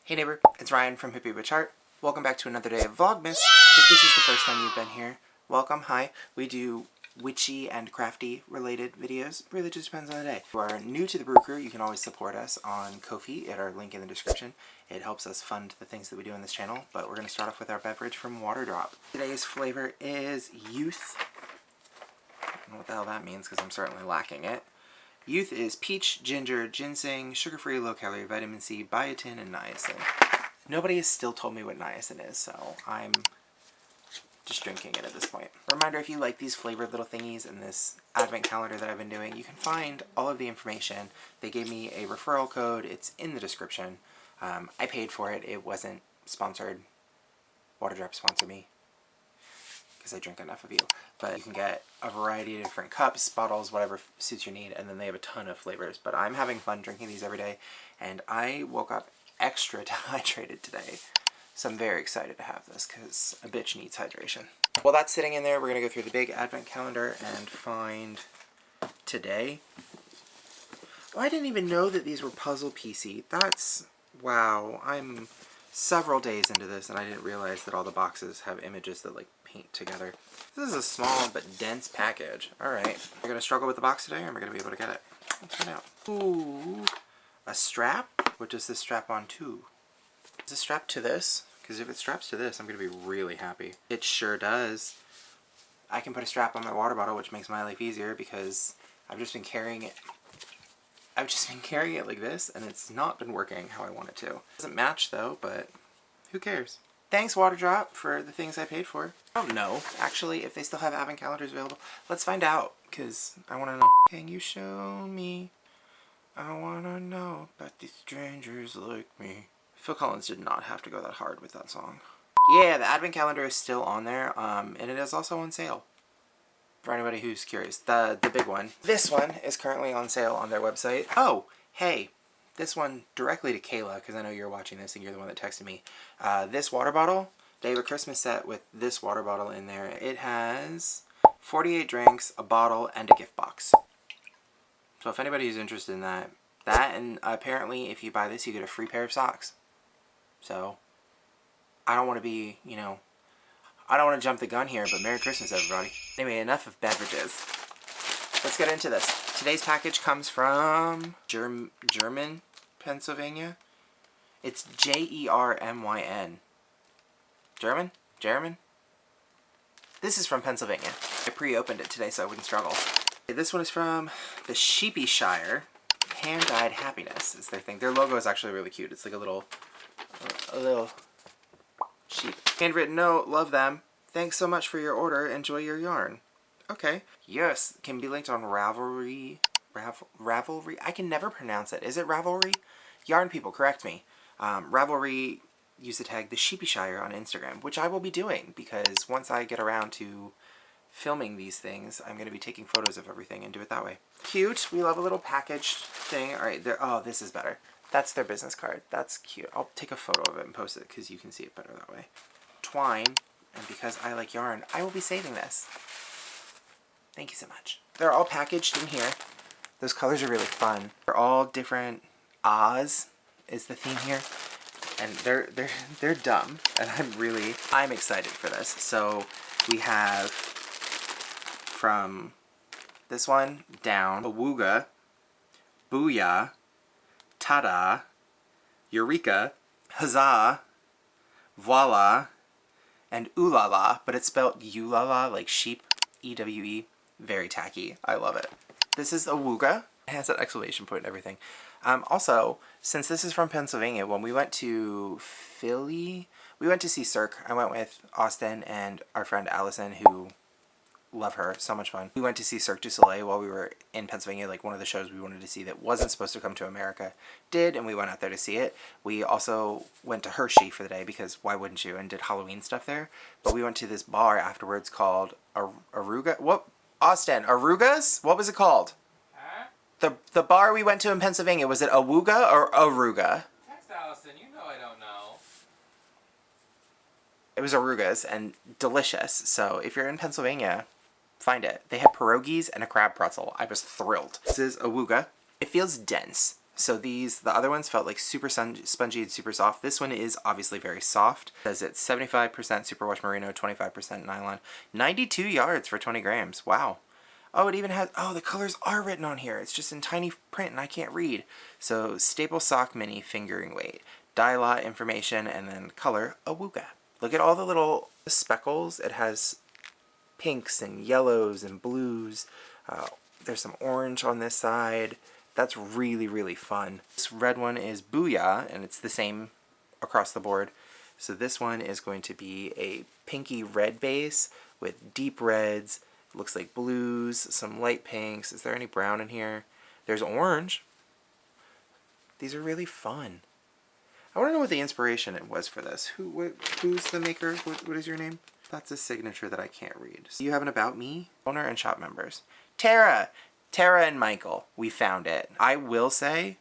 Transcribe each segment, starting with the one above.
Hey neighbor, it's Ryan from Hippie Witch Heart. Welcome back to another day of VLOGMAS. If this is the first time you've been here, welcome, hi. We do witchy and crafty related videos. Really just depends on the day. If you are new to the Brew Crew, you can always support us on Ko-fi at our link in the description. It helps us fund the things that we do in this channel, but we're going to start off with our beverage from Waterdrop. Today's flavor is Youth. I don't know what the hell that means because I'm certainly lacking it. Youth is peach, ginger, ginseng, sugar-free, low-calorie, vitamin C, biotin, and niacin. Nobody has still told me what niacin is, so I'm just drinking it at this point. Reminder, if you like these flavored little thingies and this advent calendar that I've been doing, you can find all of the information. They gave me a referral code. It's in the description. I paid for it. It wasn't sponsored. Waterdrop sponsored me because I drink enough of you. But you can get a variety of different cups, bottles, whatever suits your need, and then they have a ton of flavors. But I'm having fun drinking these every day, and I woke up extra dehydrated today. So I'm very excited to have this because a bitch needs hydration. While that's sitting in there, we're going to go through the big advent calendar and find today. Oh, I didn't even know that these were puzzle piecey. That's, wow, I'm several days into this and I didn't realize that all the boxes have images that like paint together. This is a small but dense package. Alright, we're going to struggle with the box today or am I going to be able to get it? Let's find out. Ooh, a strap? What does this strap on to? Is it strapped to this? Because if it straps to this, I'm going to be really happy. It sure does. I can put a strap on my water bottle, which makes my life easier because I've just been carrying it. I've just been carrying it like this, and it's not been working how I want it to. It doesn't match though, but who cares? Thanks, Waterdrop, for the things I paid for. I don't know, actually, if they still have advent calendars available. Let's find out, because I want to know. Can you show me? I want to know about these strangers like me. Phil Collins did not have to go that hard with that song. Yeah, the advent calendar is still on there, and it is also on sale. For anybody who's curious, the big one. This one is currently on sale on their website. Oh, hey, this one directly to Kayla, because I know you're watching this and you're the one that texted me. This water bottle, they have a Christmas set with this water bottle in there. It has 48 drinks, a bottle, and a gift box. So if anybody's interested in that, and apparently if you buy this, you get a free pair of socks. So, I don't want to be, you know, I don't want to jump the gun here, but Merry Christmas, everybody. Anyway, enough of beverages. Let's get into this. Today's package comes from German, Pennsylvania. It's J-E-R-M-Y-N. German? This is from Pennsylvania. I pre-opened it today so I wouldn't struggle. This one is from the Sheepy Shire. Hand-dyed happiness is their thing. Their logo is actually really cute. It's like a little sheep. Handwritten note, love them. Thanks so much for your order. Enjoy your yarn. Okay. Yes, can be linked on Ravelry. Ravelry? I can never pronounce it. Is it Ravelry? Yarn people, correct me. Ravelry, use the tag the Sheepy Shire on Instagram, which I will be doing because once I get around to filming these things, I'm going to be taking photos of everything and do it that way. Cute. We love a little packaged thing. Alright, oh, this is better. That's their business card. That's cute. I'll take a photo of it and post it because you can see it better that way. Twine, and because I like yarn, I will be saving this. Thank you so much. They're all packaged in here. Those colors are really fun. They're all different. Oz is the theme here. And they're dumb. And I'm excited for this. So we have from this one down, Awooga, Booyah, Tada, Eureka, Huzzah, Voila, and Ooh La La, but it's spelled Eulala, like sheep, E-W-E. Very tacky. I love it. This is Awooga. It has that exclamation point and everything. Also, since this is from Pennsylvania, when we went to Philly, we went to see Cirque. I went with Austin and our friend Allison, who love her, so much fun. We went to see Cirque du Soleil while we were in Pennsylvania, like one of the shows we wanted to see that wasn't supposed to come to America did, and we went out there to see it. We also went to Hershey for the day, because why wouldn't you, and did Halloween stuff there. But we went to this bar afterwards called Aruga. What? Austin, Arugas? What was it called? Huh? The bar we went to in Pennsylvania, was it Awooga or Aruga? Text Allison, you know I don't know. It was Arugas, and delicious. So if you're in Pennsylvania, find it. They had pierogies and a crab pretzel. I was thrilled. This is Awooga. It feels dense. So the other ones felt like super spongy and super soft. This one is obviously very soft. It says it's 75% superwash merino, 25% nylon. 92 yards for 20 grams. Wow. Oh, it even has, oh, the colors are written on here. It's just in tiny print and I can't read. So staple sock mini fingering weight, dye lot information, and then color awuga. Look at all the little speckles. It has pinks and yellows and blues. There's some orange on this side. That's really, really fun. This red one is Booyah, and it's the same across the board. So this one is going to be a pinky red base with deep reds. It looks like blues, some light pinks. Is there any brown in here? There's orange. These are really fun. I want to know what the inspiration it was for this. Who's the maker? What is your name? That's a signature that I can't read. So you have an About Me, owner and shop members. Tara and Michael, we found it. I will say,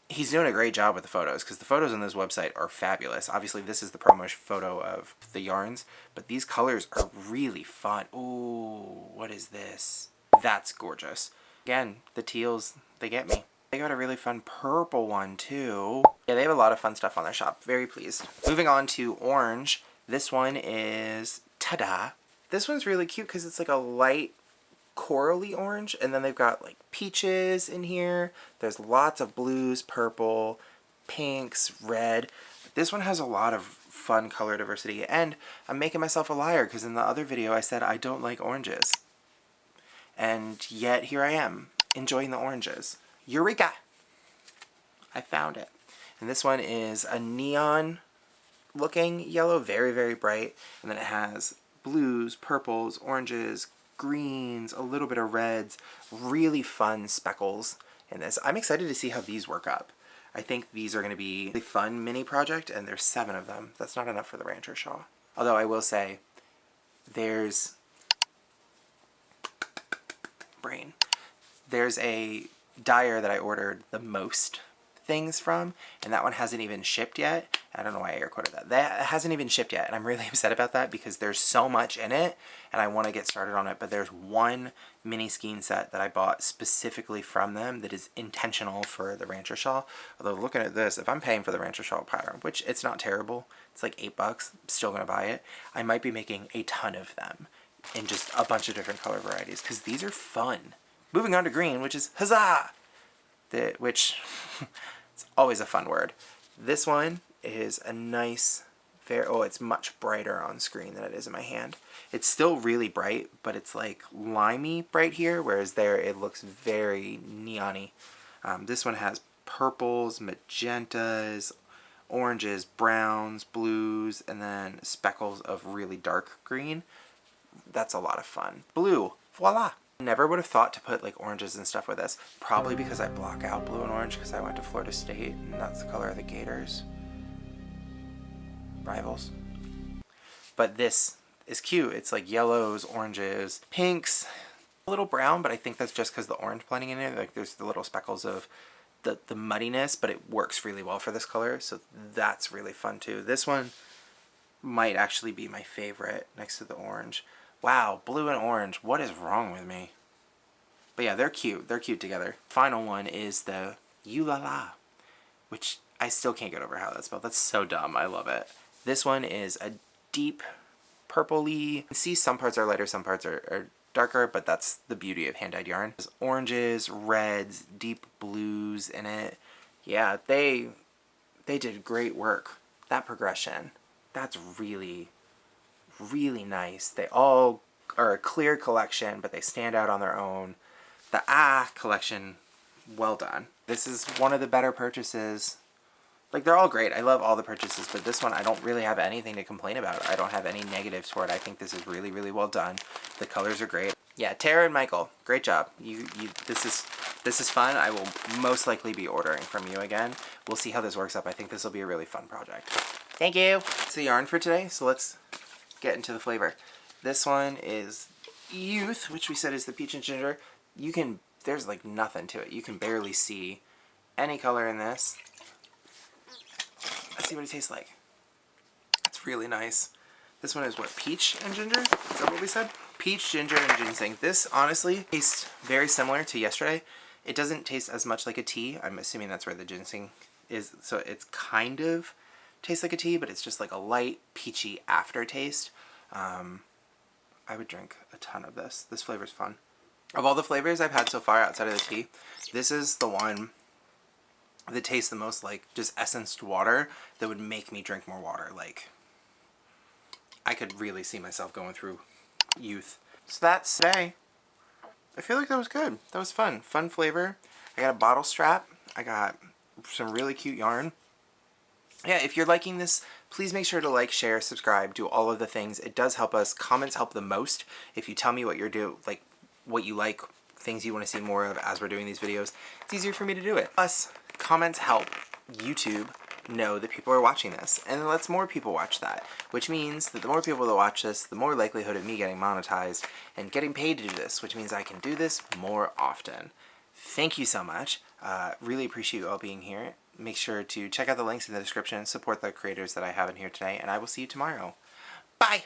he's doing a great job with the photos because the photos on this website are fabulous. Obviously, this is the promo photo of the yarns, but these colors are really fun. Ooh, what is this? That's gorgeous. Again, the teals, they get me. They got a really fun purple one too. Yeah, they have a lot of fun stuff on their shop. Very pleased. Moving on to orange. This one is, ta-da. This one's really cute because it's like a light corally orange, and then they've got like peaches in here. There's lots of blues, purple, pinks, red. This one has a lot of fun color diversity, and I'm making myself a liar because in the other video I said I don't like oranges. And yet here I am, enjoying the oranges. Eureka! I found it. And this one is a neon looking yellow, very, very bright. And then it has blues, purples, oranges, greens, a little bit of reds, really fun speckles in this. I'm excited to see how these work up. I think these are going to be a fun mini project, and there's 7 of them. That's not enough for the rancher shawl. Although I will say, there's a dyer that I ordered the most things from, and that one hasn't even shipped yet. I don't know why I air quoted that. That hasn't even shipped yet, and I'm really upset about that because there's so much in it, and I want to get started on it, but there's one mini skein set that I bought specifically from them that is intentional for the rancher shawl. Although looking at this, if I'm paying for the rancher shawl pattern, which it's not terrible, it's like $8, I'm still going to buy it, I might be making a ton of them in just a bunch of different color varieties because these are fun. Moving on to green, which is huzzah! Which, it's always a fun word. This one is a nice, it's much brighter on screen than it is in my hand. It's still really bright, but it's like limey bright here, whereas there it looks very neon-y. This one has purples, magentas, oranges, browns, blues, and then speckles of really dark green. That's a lot of fun. Blue, voila! Never would have thought to put like oranges and stuff with this. Probably because I block out blue and orange because I went to Florida State and that's the color of the Gators. Rivals. But this is cute. It's like yellows, oranges, pinks, a little brown, but I think that's just because the orange blending in it. Like there's the little speckles of the muddiness, but it works really well for this color. So that's really fun too. This one might actually be my favorite next to the orange. Wow, blue and orange. What is wrong with me? But yeah, they're cute. They're cute together. Final one is the Ulala, which I still can't get over how that's spelled. That's so dumb. I love it. This one is a deep purpley. You can see some parts are lighter, some parts are darker, but that's the beauty of hand-dyed yarn. There's oranges, reds, deep blues in it. Yeah, they did great work. That progression, that's really, really nice. They all are a clear collection, but they stand out on their own. The collection, well done. This is one of the better purchases. Like, they're all great. I love all the purchases, but this one I don't really have anything to complain about. I don't have any negatives for it. I think this is really, really well done. The colors are great. Yeah, Tara and Michael, great job. This is fun. I will most likely be ordering from you again. We'll see how this works up. I think this will be a really fun project. Thank you. That's the yarn for today, so let's get into the flavor. This one is Youth, which we said is the peach and ginger. There's like nothing to it. You can barely see any color in this. Let's see what it tastes like. It's really nice. This one is what, peach and ginger? Is that what we said? Peach, ginger, and ginseng. This honestly tastes very similar to yesterday. It doesn't taste as much like a tea. I'm assuming that's where the ginseng is. So it's kind of tastes like a tea, but it's just like a light, peachy aftertaste. I would drink a ton of this. This flavor's fun. Of all the flavors I've had so far outside of the tea, this is the one that tastes the most like just essenced water that would make me drink more water. Like, I could really see myself going through youth. So that's today. I feel like that was good. That was fun. Fun flavor. I got a bottle strap. I got some really cute yarn. Yeah, if you're liking this, please make sure to like, share, subscribe, do all of the things. It does help us. Comments help the most. If you tell me what you're doing, like what you like, things you want to see more of as we're doing these videos, it's easier for me to do it. Plus, comments help YouTube know that people are watching this, and it lets more people watch that, which means that the more people that watch this, the more likelihood of me getting monetized and getting paid to do this, which means I can do this more often. Thank you so much. Really appreciate you all being here. Make sure to check out the links in the description, support the creators that I have in here today, and I will see you tomorrow. Bye!